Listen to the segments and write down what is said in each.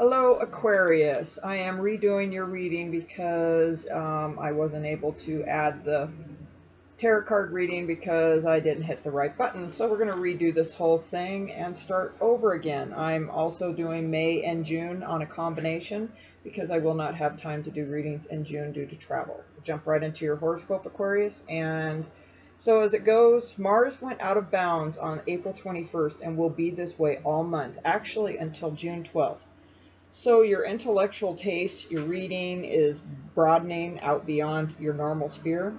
Hello, Aquarius. I am redoing your reading because I wasn't able to add the tarot card reading because I didn't hit the right button. So we're going to redo this whole thing and start over again. I'm also doing May and June on a combination because I will not have time to do readings in June due to travel. Jump right into your horoscope, Aquarius. And so as it goes, Mars went out of bounds on April 21st and will be this way all month, actually until June 12th. So your intellectual taste, your reading is broadening out beyond your normal sphere.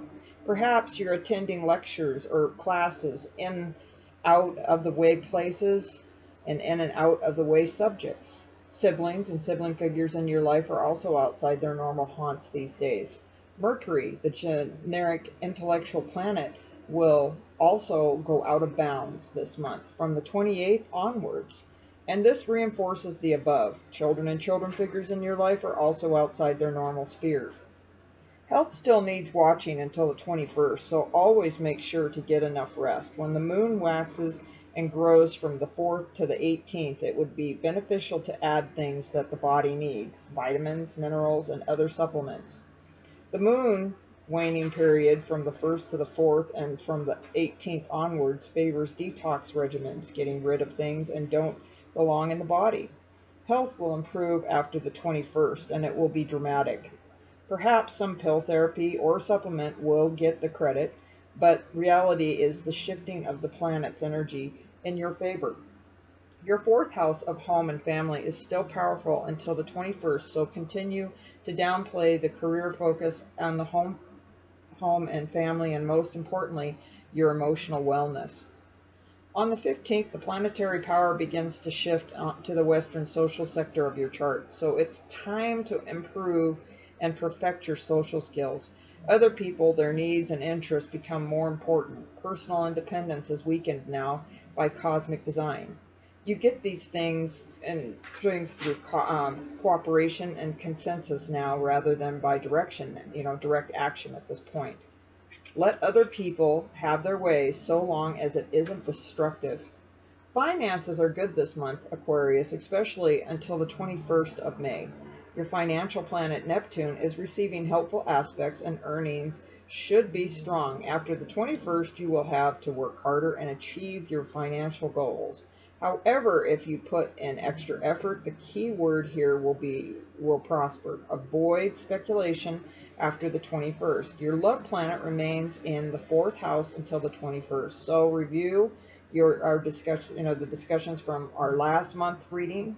Perhaps you're attending lectures or classes in out of the way places and in and out of the way subjects. Siblings and sibling figures in your life are also outside their normal haunts these days. Mercury, the generic intellectual planet, will also go out of bounds this month from the 28th onwards. And this reinforces the above. Children and children figures in your life are also outside their normal spheres. Health still needs watching until the 21st, so always make sure to get enough rest. When the moon waxes and grows from the 4th to the 18th, it would be beneficial to add things that the body needs, vitamins, minerals, and other supplements. The moon waning period from the 1st to the 4th and from the 18th onwards favors detox regimens, getting rid of things and don't belong in the body. Health will improve after the 21st, and it will be dramatic. Perhaps some pill therapy or supplement will get the credit, but reality is the shifting of the planet's energy in your favor. Your 4th house of home and family is still powerful until the 21st, so continue to downplay the career focus on the home and family, and most importantly, your emotional wellness. On the 15th, the planetary power begins to shift to the western social sector of your chart, so it's time to improve and perfect your social skills. Other people, their needs and interests become more important. Personal independence is weakened now by cosmic design. You get these things through cooperation and consensus now rather than by direct action at this point. Let other people have their way so long as it isn't destructive. Finances are good this month, Aquarius, especially until the 21st of May. Your financial planet Neptune is receiving helpful aspects and earnings should be strong. After the 21st, you will have to work harder and achieve your financial goals. However, if you put in extra effort, the key word here will prosper. Avoid speculation after the 21st. Your love planet remains in the 4th house until the 21st. So review our discussion, the discussions from our last month reading.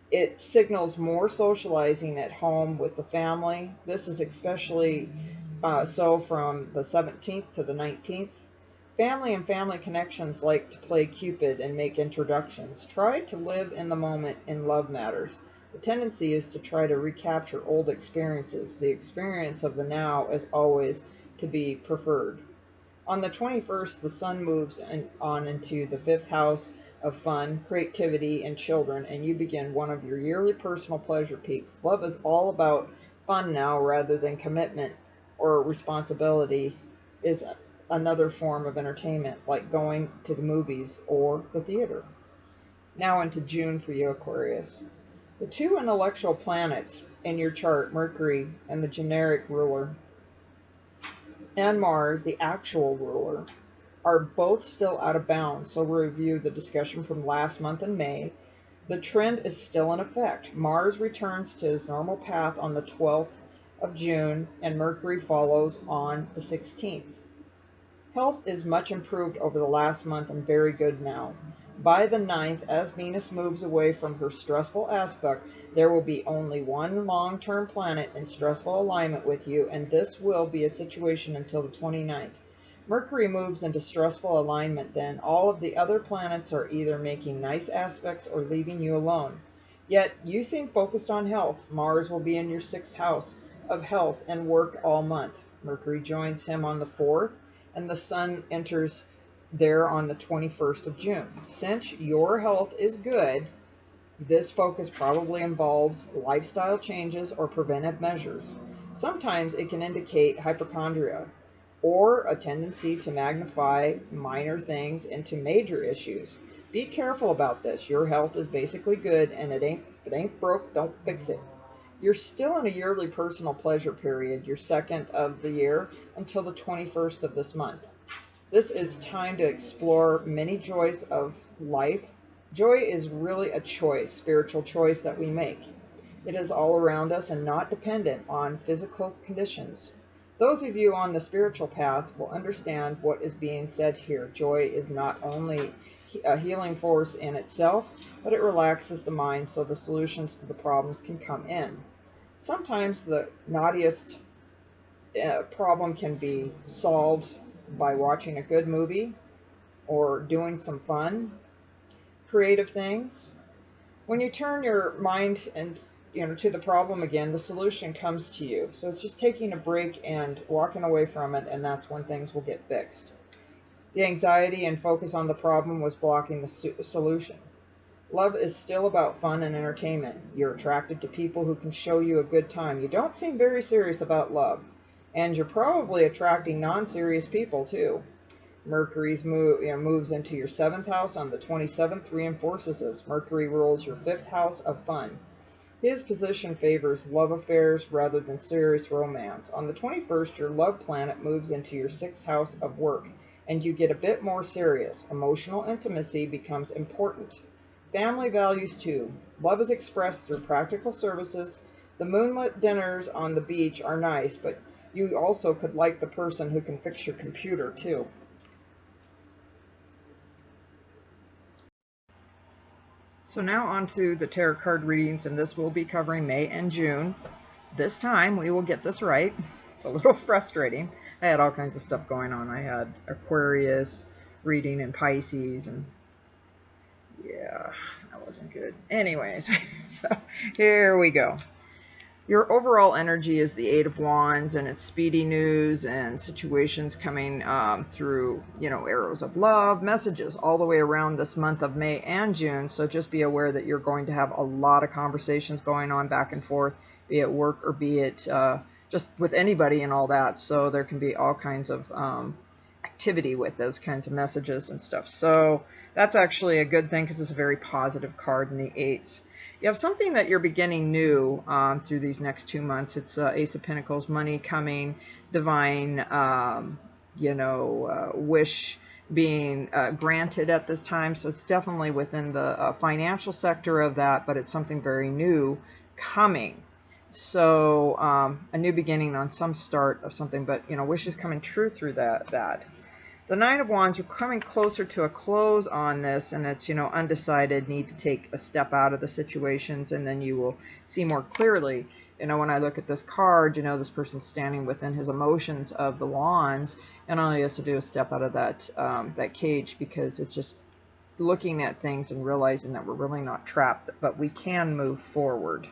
It signals more socializing at home with the family. This is especially so from the 17th to the 19th. Family and family connections like to play Cupid and make introductions. Try to live in the moment in love matters. The tendency is to try to recapture old experiences. The experience of the now is always to be preferred. On the 21st, the sun moves on into the 5th house of fun, creativity, and children, and you begin one of your yearly personal pleasure peaks. Love is all about fun now rather than commitment or responsibility is another form of entertainment, like going to the movies or the theater. Now into June for you, Aquarius. The two intellectual planets in your chart, Mercury and the generic ruler, and Mars, the actual ruler, are both still out of bounds. So we'll review the discussion from last month in May. The trend is still in effect. Mars returns to his normal path on the 12th of June, and Mercury follows on the 16th. Health is much improved over the last month and very good now. By the 9th, as Venus moves away from her stressful aspect, there will be only one long-term planet in stressful alignment with you, and this will be a situation until the 29th. Mercury moves into stressful alignment then. All of the other planets are either making nice aspects or leaving you alone. Yet, you seem focused on health. Mars will be in your 6th house of health and work all month. Mercury joins him on the 4th, and the sun enters there on the 21st of June. Since your health is good, this focus probably involves lifestyle changes or preventive measures. Sometimes it can indicate hypochondria or a tendency to magnify minor things into major issues. Be careful about this. Your health is basically good, and if it ain't broke, don't fix it. You're still in a yearly personal pleasure period, your second of the year, until the 21st of this month. This is time to explore many joys of life. Joy is really a choice, spiritual choice that we make. It is all around us and not dependent on physical conditions. Those of you on the spiritual path will understand what is being said here. Joy is not only a healing force in itself, but it relaxes the mind so the solutions to the problems can come in. Sometimes the knottiest problem can be solved by watching a good movie or doing some fun, creative things. When you turn your mind and to the problem again, the solution comes to you. So it's just taking a break and walking away from it, and that's when things will get fixed. The anxiety and focus on the problem was blocking the solution. Love is still about fun and entertainment. You're attracted to people who can show you a good time. You don't seem very serious about love. And you're probably attracting non-serious people too. Mercury's moves into your 7th house on the 27th, reinforces this. Mercury rules your 5th house of fun. His position favors love affairs rather than serious romance. On the 21st, your love planet moves into your 6th house of work, and you get a bit more serious. Emotional intimacy becomes important. Family values too. Love is expressed through practical services. The moonlit dinners on the beach are nice, but you also could like the person who can fix your computer too. So now on to the tarot card readings, and this will be covering May and June. This time we will get this right. It's a little frustrating. I had all kinds of stuff going on. I had Aquarius reading and Pisces, and yeah, that wasn't good. Anyways, so here we go. Your overall energy is the 8 of Wands, and it's speedy news and situations coming through, arrows of love, messages all the way around this month of May and June. So just be aware that you're going to have a lot of conversations going on back and forth, be it work or be it just with anybody and all that. So there can be all kinds of activity with those kinds of messages and stuff. So that's actually a good thing because it's a very positive card in the 8s. You have something that you're beginning new through these next 2 months. It's Ace of Pentacles, money coming, divine, wish being granted at this time. So it's definitely within the financial sector of that, but it's something very new coming. So a new beginning on some start of something, but, wishes coming true through that. The 9 of Wands, you're coming closer to a close on this, and it's, undecided, need to take a step out of the situations, and then you will see more clearly. When I look at this card, this person's standing within his emotions of the Wands, and all he has to do is step out of that cage, because it's just looking at things and realizing that we're really not trapped, but we can move forward.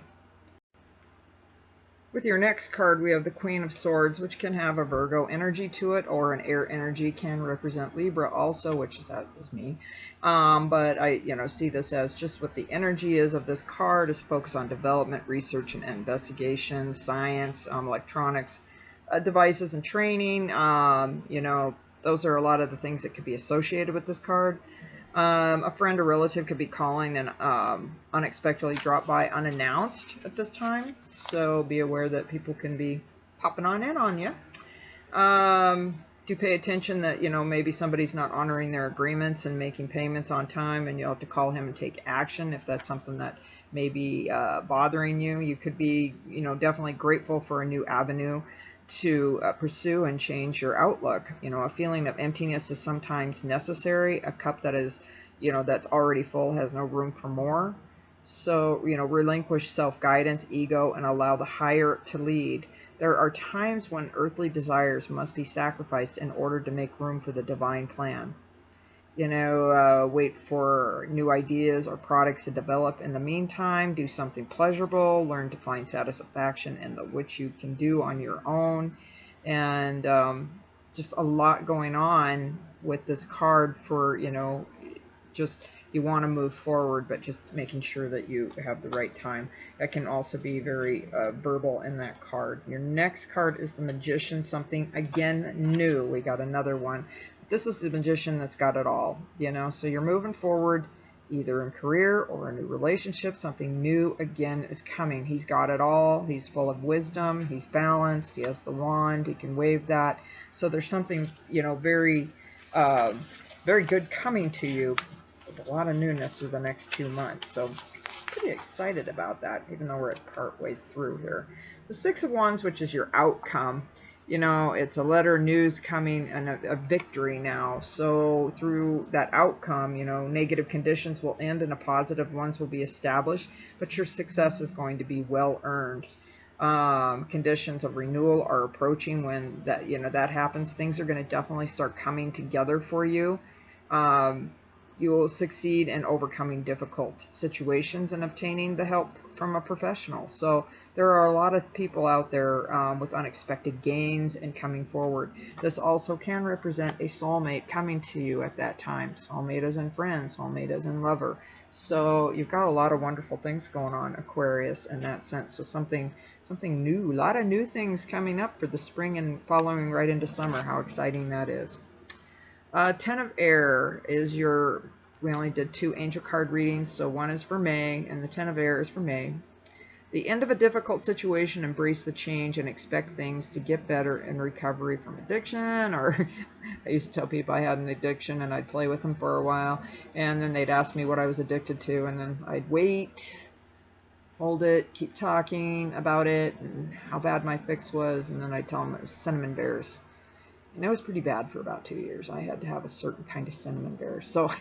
With your next card, we have the Queen of Swords, which can have a Virgo energy to it, or an air energy, can represent Libra also, which is me. But I, see this as just what the energy is of this card is focused on development, research, and investigation, science, electronics, devices, and training. Those are a lot of the things that could be associated with this card. A friend or relative could be calling and unexpectedly drop by unannounced at this time. So be aware that people can be popping on in on you. Do pay attention that, maybe somebody's not honoring their agreements and making payments on time, and you'll have to call him and take action if that's something that may be bothering you. You could be, definitely grateful for a new avenue to pursue and change your outlook. A feeling of emptiness is sometimes necessary. A cup that is, that's already full has no room for more. So, relinquish self-guidance, ego, and allow the higher to lead. There are times when earthly desires must be sacrificed in order to make room for the divine plan. Wait for new ideas or products to develop. In the meantime, do something pleasurable, learn to find satisfaction in which you can do on your own. And just a lot going on with this card for, just you want to move forward, but just making sure that you have the right time. That can also be very verbal in that card. Your next card is the Magician, something again new. We got another one. this is the Magician that's got it all, you know, so you're moving forward either in career or a new relationship. Something new again is coming. He's got it all. He's full of wisdom. He's balanced. He has the wand. He can wave that. So there's something, you know, very good coming to you with a lot of newness through the next 2 months. So pretty excited about that, even though we're at part way through here. The Six of Wands, which is your outcome, you know, it's a letter, news coming, and a victory now. So through that outcome, you know, negative conditions will end and a positive ones will be established, but your success is going to be well earned. Conditions of renewal are approaching. When that, you know, that happens, things are going to definitely start coming together for you. You will succeed in overcoming difficult situations and obtaining the help from a professional. So there are a lot of people out there with unexpected gains and coming forward. This also can represent a soulmate coming to you at that time. Soulmate as in friend, soulmate as in lover. So you've got a lot of wonderful things going on, Aquarius, in that sense. So something new, a lot of new things coming up for the spring and following right into summer. How exciting that is. Ten of Air is your, we only did 2 angel card readings, so one is for May, and the Ten of Air is for May. The end of a difficult situation, embrace the change and expect things to get better in recovery from addiction. Or I used to tell people I had an addiction and I'd play with them for a while, and then they'd ask me what I was addicted to, and then I'd wait, hold it, keep talking about it and how bad my fix was, and then I'd tell them it was cinnamon bears. And it was pretty bad for about 2 years. I had to have a certain kind of cinnamon bear. So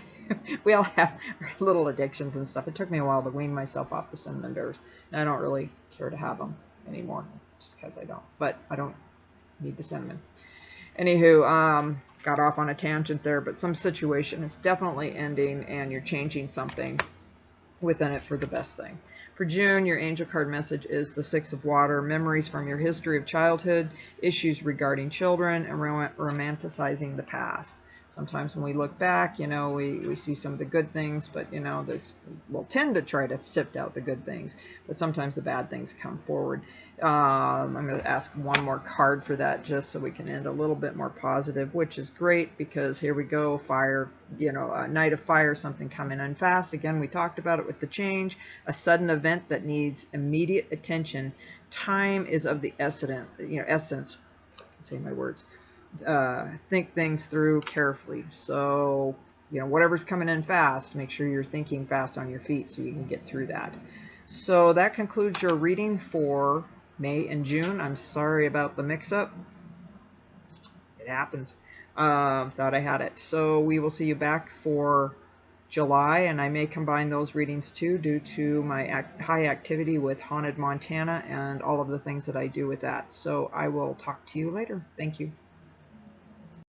we all have little addictions and stuff. It took me a while to wean myself off the cinnamon bears. And I don't really care to have them anymore, just because I don't. But I don't need the cinnamon. Anywho, got off on a tangent there. But some situation is definitely ending, and you're changing something within it for the best thing. For June, your angel card message is the Six of Water, memories from your history of childhood, issues regarding children, and romanticizing the past. Sometimes when we look back, you know, we see some of the good things, but, you know, we'll tend to try to sift out the good things, but sometimes the bad things come forward. I'm going to ask one more card for that just so we can end a little bit more positive, which is great because here we go, fire, you know, a night of fire, something coming in fast. Again, we talked about it with the change, a sudden event that needs immediate attention. Time is of the essence, say my words. Think things through carefully. So, you know, whatever's coming in fast, make sure you're thinking fast on your feet so you can get through that. So that concludes your reading for May and June. I'm sorry about the mix-up. It happens. Thought I had it. So we will see you back for July, and I may combine those readings too due to my high activity with Haunted Montana and all of the things that I do with that. So I will talk to you later. Thank you.